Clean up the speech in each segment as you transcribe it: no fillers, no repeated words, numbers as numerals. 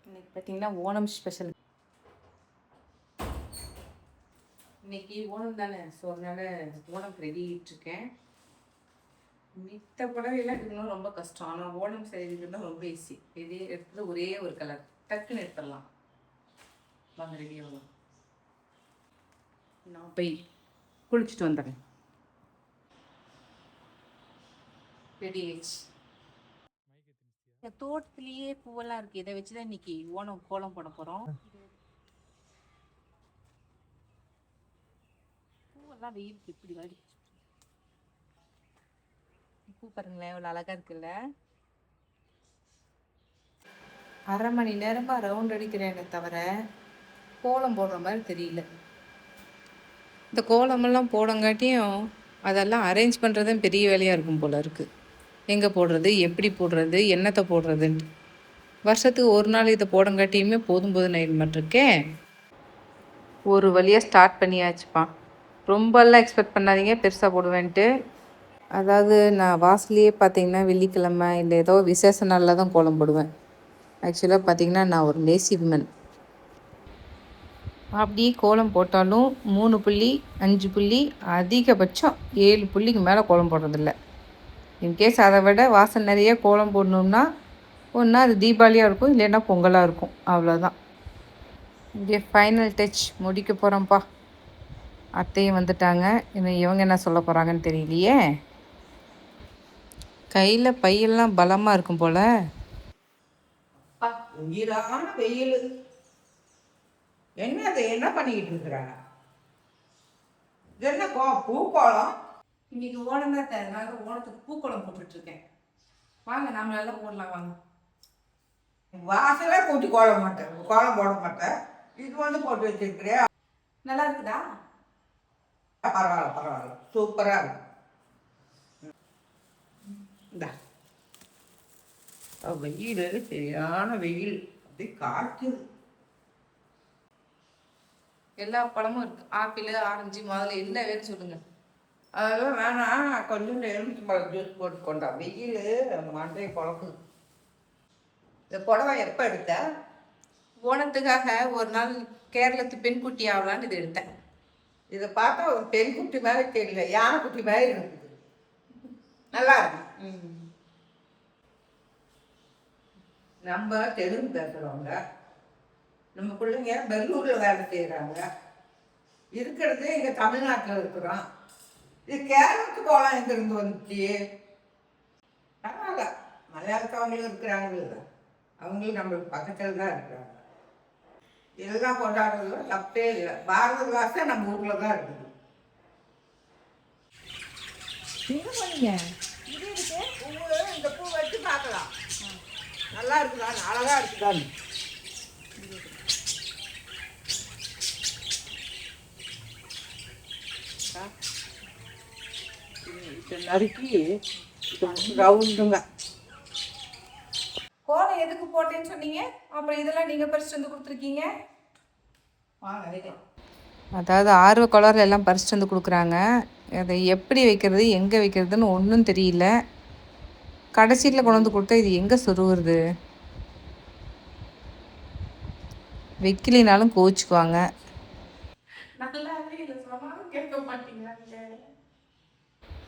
இன்னைக்கு பார்த்தீங்கன்னா ஓணம் ஸ்பெஷல். இன்னைக்கு ஓணம் தானே, ஸோ அதனால ஓணம் ரெடி ஆகிட்டுருக்கேன். மித்த புடவையெல்லாம் எடுக்கணும் ரொம்ப கஷ்டம், ஆனால் ஓணம் செய்யறதுன்னா ரொம்ப ஈஸி. இதே எடுத்துகிட்டு ஒரே ஒரு கலர் டக்குன்னு எடுத்துடலாம். வாங்க ரெடி ஆகலாம். நான் போய் குளிச்சுட்டு வந்துடுறேன். ரெடி ஆயிடுச்சு. தோட்டத்துலேயே பூவெல்லாம் இருக்குது, இதை வச்சு தான் இன்னைக்கு ஓணம் கோலம் போட போகிறோம். பூவெல்லாம் வெயிலுக்கு இப்படி வாடி பூ பாருங்களேன், இவ்வளோ அழகாக இருக்குல்ல. அரை மணி நேரமாக ரவுண்ட் அடிக்கிறேனே தவிர கோலம் போடுற மாதிரி தெரியல. இந்த கோலமெல்லாம் போடங்காட்டியும் அதெல்லாம் அரேஞ்ச் பண்ணுறதும் பெரிய வேலையாக இருக்கும் போல் இருக்குது. எங்கே போடுறது, எப்படி போடுறது, என்னத்தை போடுறதுன்ட்டு வருஷத்துக்கு ஒரு நாள் இதை போடங்காட்டியுமே போதும் போதும் நைட் மட்டுருக்கேன். ஒரு வழியாக ஸ்டார்ட் பண்ணியாச்சுப்பா. ரொம்பலாம் எக்ஸ்பெக்ட் பண்ணாதீங்க பெருசாக போடுவேன்ட்டு. அதாவது நான் வாசலையே பார்த்தீங்கன்னா வெள்ளிக்கிழமை இல்லை ஏதோ விசேஷ நாளில் தான் கோலம் போடுவேன். ஆக்சுவலாக பார்த்தீங்கன்னா நான் ஒரு லேசி விமன். அப்படி கோலம் போட்டாலும் 3 புள்ளி 5 புள்ளி அதிகபட்சம் 7 புள்ளிக்கு மேலே கோலம் போடுறதில்ல. இன்கேஸ் அதை விட வாசல் நிறைய கோலம் போடணும்னா ஒன்றா அது தீபாவளியாக இருக்கும், இல்லைன்னா பொங்கலாக இருக்கும், அவ்வளோதான். இங்கே ஃபைனல் டச் முடிக்க போகிறோம்ப்பா. அத்தையும் வந்துட்டாங்க. இன்னும் இவங்க என்ன சொல்ல போகிறாங்கன்னு தெரியலையே. கையில் பையெல்லாம் பலமாக இருக்கும் போல். உயிரான வெயில். என்னது, என்ன பண்ணிக்கிட்டு இருக்கிறாங்க? என்ன பூக்கோளம்? இன்னைக்கு ஓணம் தான் தேவை, ஓணத்துக்கு பூக்கோளம் போட்டுட்ருக்கேன். வாங்க நாம நல்லா போடலாம் வாங்க. வாசலே கூட்டி கோலம் மாட்டேன், கோலம் போட மாட்டேன். இது வந்து போட்டு வச்சிருக்கிறியா? நல்லா இருக்குதா? பரவாயில்ல பரவாயில்ல, சூப்பராக இருக்கு. இந்த வெயில் சரியான வெயில், அப்படி காய்ச்சுது. எல்லா பழமும் இருக்கு, ஆப்பிள், ஆரஞ்சு, மாதுளை என்ன வேணும் சொல்லுங்க. அதெல்லாம் வேணாம், கொஞ்சம் எலுமிச்சம்பழம் ஜூஸ் போட்டு கொண்டா. வெயில் மண்டையை குழக்குது. இந்த புடவை எப்போ எடுத்த? ஓணத்துக்காக ஒரு நாள் கேரளத்து பெண்குட்டி ஆகலான்னு இது எடுத்தேன். இதை பார்த்தா ஒரு பெண்குட்டி மாதிரி தெரியல, யானைக்குட்டி மாதிரி இருக்குது. நல்லா இருக்கு. நம்ம தெலுங்கு பேசுகிறவங்க, நம்ம பிள்ளைங்க பெங்களூரில் வேலை செய்கிறாங்க. இருக்கிறது இங்கே தமிழ்நாட்டில் இருக்கிறோம். இது கேரளத்து கோலம் எங்கேருந்து வந்துச்சு? பரவாயில்ல, மலையாளத்தவங்களும் இருக்கிறாங்கல்ல, அவங்களும் நம்மளுக்கு பக்கத்தில் தான் இருக்கிறாங்க. இதெல்லாம் கொண்டாடுறதுல தப்பே இல்லை. பாரத வாசம் நம்ம ஊரில் தான் இருக்குது. என்ன பண்ணீங்க? இது இருக்கு பூ, இந்த பூ வச்சு பார்க்கலாம். நல்லா இருக்குதான், அழகா இருக்குதான். நறுக்கி ரவுண்டுங்க. கோலம் எதுக்கு போட்டேன்னு சொன்னீங்க? அப்புறம் இதெல்லாம் நீங்கள் பறிச்சுட்டு வந்து கொடுத்துருக்கீங்க. அதாவது ஆர்வ கலரில் எல்லாம் பறிச்சுட்டு வந்து கொடுக்குறாங்க. அதை எப்படி வைக்கிறது, எங்கே வைக்கிறதுன்னு ஒன்றும் தெரியல. கடைசியில் கொண்டு வந்து கொடுத்தா இது எங்கே சொருவுறது? வைக்கலினாலும் கோச்சுக்குவாங்க.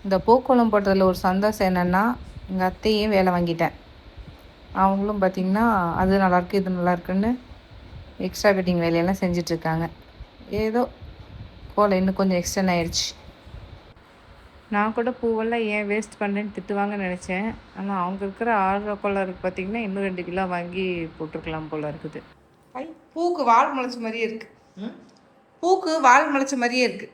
இந்த பூக்கோளம் போட்டதில் ஒரு சந்தோஷம் என்னென்னா, எங்கள் அத்தையும் வேலை வாங்கிட்டேன். அவங்களும் பார்த்திங்கன்னா அது நல்லாயிருக்கு இது நல்லாயிருக்குன்னு எக்ஸ்ட்ரா கட்டிங் வேலையெல்லாம் செஞ்சிட்ருக்காங்க. ஏதோ கோலம் இன்னும் கொஞ்சம் எக்ஸ்டெண்ட் ஆயிடுச்சு. நான் கூட பூவெல்லாம் ஏன் வேஸ்ட் பண்ணுறேன்னு திட்டுவாங்கன்னு நினச்சேன். ஆனால் அவங்க இருக்கிற ஆர்வ கலருக்கு பார்த்திங்கன்னா இன்னும் 2 கிலோ வாங்கி போட்டிருக்கலாம் போல் இருக்குது. பூக்கு வால் முளைச்ச மாதிரியே இருக்குது. பூக்கு வால் முளைச்ச மாதிரியே இருக்குது.